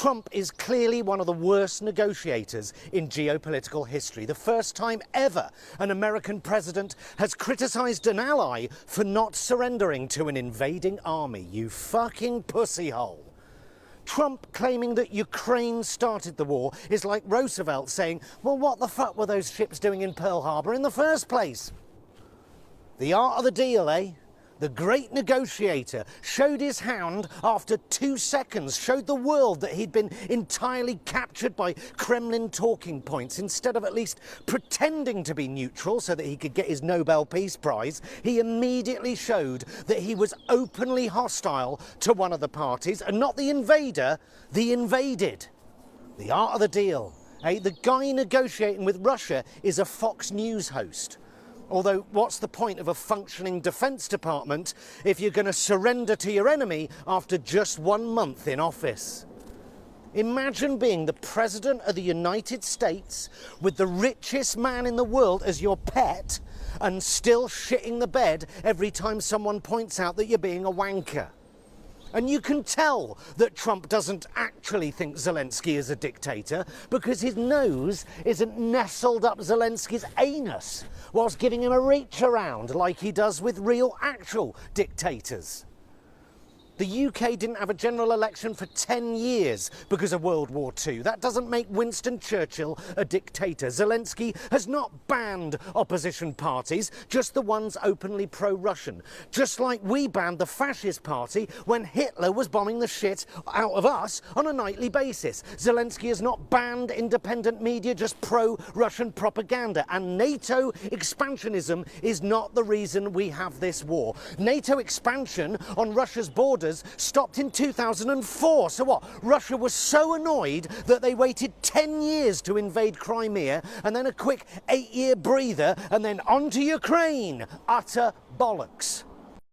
Trump is clearly one of the worst negotiators in geopolitical history. The first time ever an American president has criticised an ally for not surrendering to an invading army. You fucking pussyhole. Trump claiming that Ukraine started the war is like Roosevelt saying, well, what the fuck were those ships doing in Pearl Harbor in the first place? The art of the deal, eh? The great negotiator showed his hand after 2 seconds, showed the world that he'd been entirely captured by Kremlin talking points. Instead of at least pretending to be neutral so that he could get his Nobel Peace Prize, he immediately showed that he was openly hostile to one of the parties, and not the invader, the invaded. The art of the deal. The guy negotiating with Russia is a Fox News host. Although, what's the point of a functioning Defence Department if you're going to surrender to your enemy after just 1 month in office? Imagine being the President of the United States with the richest man in the world as your pet and still shitting the bed every time someone points out that you're being a wanker. And you can tell that Trump doesn't actually think Zelensky is a dictator because his nose isn't nestled up Zelensky's anus whilst giving him a reach around like he does with real actual dictators. The UK didn't have a general election for 10 years because of World War II. That doesn't make Winston Churchill a dictator. Zelensky has not banned opposition parties, just the ones openly pro-Russian. Just like we banned the fascist party when Hitler was bombing the shit out of us on a nightly basis. Zelensky has not banned independent media, just pro-Russian propaganda. And NATO expansionism is not the reason we have this war. NATO expansion on Russia's borders stopped in 2004. So what? Russia was so annoyed that they waited 10 years to invade Crimea and then a quick 8-year breather and then on to Ukraine. Utter bollocks.